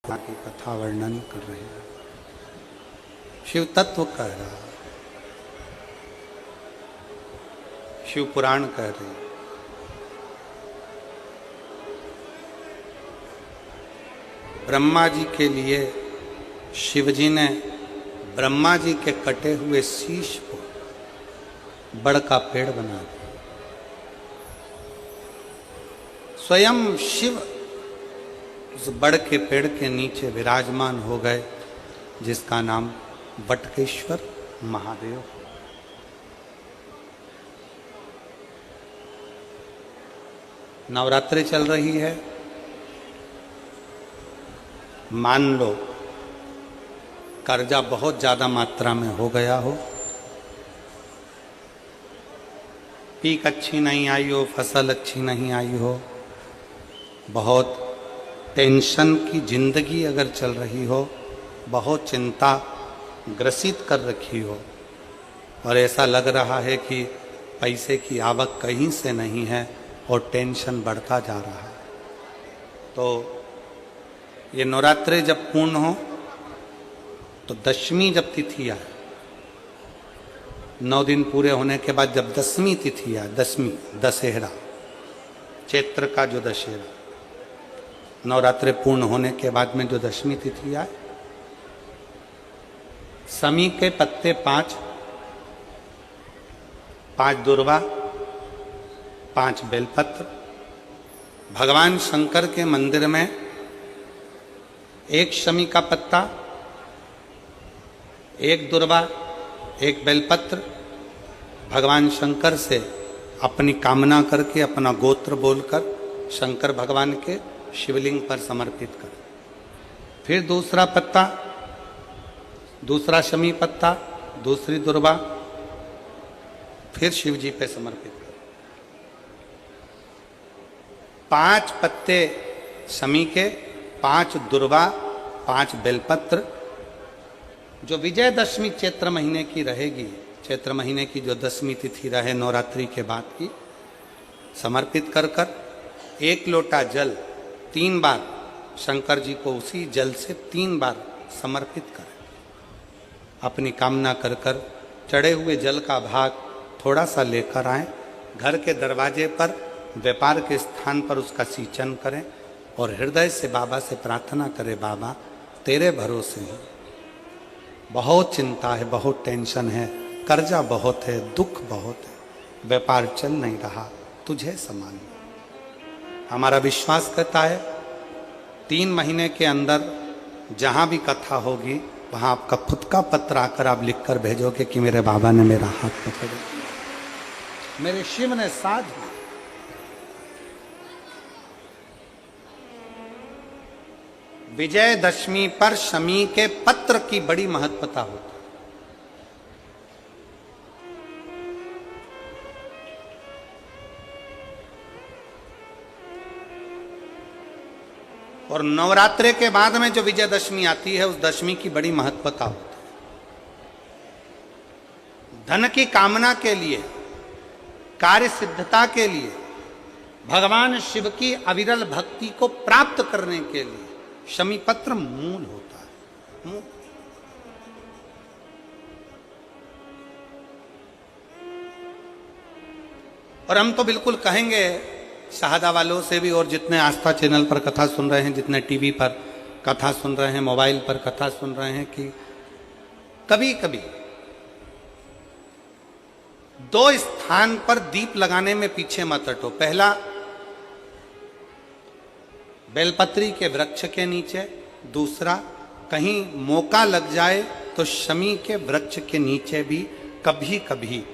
की कथा वर्णन कर रहे हैं। शिव तत्व कह रहा, शिव पुराण कह रहे हैं। ब्रह्मा जी के लिए शिव जी ने ब्रह्मा जी के कटे हुए शीश को बड़ का पेड़ बना दिया। स्वयं शिव उस बड़ के पेड़ के नीचे विराजमान हो गए, जिसका नाम बटकेश्वर महादेव। नवरात्रि चल रही है। मान लो कर्जा बहुत ज्यादा मात्रा में हो गया हो, पीक अच्छी नहीं आई हो, फसल अच्छी नहीं आई हो, बहुत टेंशन की जिंदगी अगर चल रही हो, बहुत चिंता ग्रसित कर रखी हो और ऐसा लग रहा है कि पैसे की आवक कहीं से नहीं है और टेंशन बढ़ता जा रहा है, तो ये नवरात्रि जब पूर्ण हो तो दशमी जब तिथि आए, 9 दिन पूरे होने के बाद जब दसवीं तिथि आए, दसवीं दशहरा, चैत्र का जो दशहरा, नवरात्रि पूर्ण होने के बाद में जो दशमी तिथि आए, समी के पत्ते 5 दुर्वा, 5 बेलपत्र, भगवान शंकर के मंदिर में 1 शमी का पत्ता, 1 दुर्वा, 1 बेलपत्र, भगवान शंकर से अपनी कामना करके, अपना गोत्र बोलकर शंकर भगवान के शिवलिंग पर समर्पित कर। फिर दूसरा पत्ता, दूसरा शमी पत्ता, दूसरी दुर्वा, फिर शिव जी पे समर्पित कर। 5 पत्ते शमी के, 5 दुर्वा, 5 बेलपत्र, जो विजयदशमी चैत्र महीने की रहेगी, चैत्र महीने की जो दसवीं तिथि रहे नवरात्रि के बाद की, समर्पित कर कर 1 लोटा जल 3 बार शंकर जी को उसी जल से 3 बार समर्पित करें। अपनी कामना कर कर चढ़े हुए जल का भाग थोड़ा सा लेकर आए, घर के दरवाजे पर, व्यापार के स्थान पर उसका सिंचन करें और हृदय से बाबा से प्रार्थना करें, बाबा तेरे भरोसे हैं, बहुत चिंता है, बहुत टेंशन है, कर्जा बहुत है, दुख बहुत है, व्यापार चल नहीं रहा, तुझे समान। हमारा विश्वास कहता है 3 महीने के अंदर जहां भी कथा होगी वहां आपका खुद का पत्र आकर आप लिखकर भेजोगे कि मेरे बाबा ने मेरा हाथ पकड़ा, मेरे शिव ने साथ दिया। विजयदशमी पर शमी के पत्र की बड़ी महत्वता होती है। और नवरात्रि के बाद में जो विजयदशमी आती है, उस दशमी की बड़ी महत्वता होती है। धन की कामना के लिए, कार्य सिद्धता के लिए, भगवान शिव की अविरल भक्ति को प्राप्त करने के लिए शमी पत्र मूल होता है। मूल। और हम तो बिल्कुल कहेंगे शहादा वालों से भी, और जितने आस्था चैनल पर कथा सुन रहे हैं, जितने टीवी पर कथा सुन रहे हैं, मोबाइल पर कथा सुन रहे हैं, कि कभी कभी 2 स्थान पर दीप लगाने में पीछे मत हटो। पहला, बेलपत्री के वृक्ष के नीचे। दूसरा, कहीं मौका लग जाए तो शमी के वृक्ष के नीचे भी कभी कभी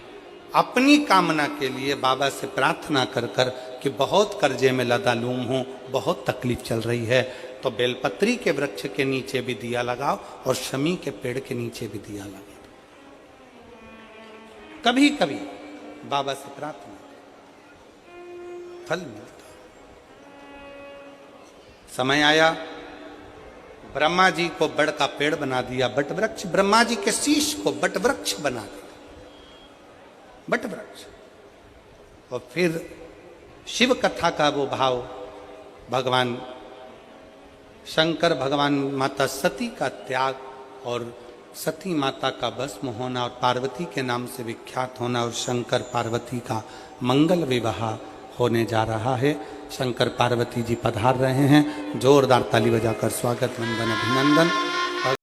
अपनी कामना के लिए बाबा से प्रार्थना कर कर कि बहुत कर्जे में लदालूम हूं, बहुत तकलीफ चल रही है, तो बेलपत्री के वृक्ष के नीचे भी दिया लगाओ और शमी के पेड़ के नीचे भी दिया लगाओ। कभी कभी बाबा से प्रार्थना, फल मिलता। समय आया, ब्रह्मा जी को बड़ का पेड़ बना दिया, बट वृक्ष। ब्रह्मा जी के शीश को बट वृक्ष बना दिया, बट वृक्ष। और फिर शिव कथा का वो भाव भगवान शंकर भगवान माता सती का त्याग और सती माता का भस्म होना और पार्वती के नाम से विख्यात होना और शंकर पार्वती का मंगल विवाह होने जा रहा है। शंकर पार्वती जी पधार रहे हैं, जोरदार ताली बजाकर स्वागत, वंदन, अभिनंदन।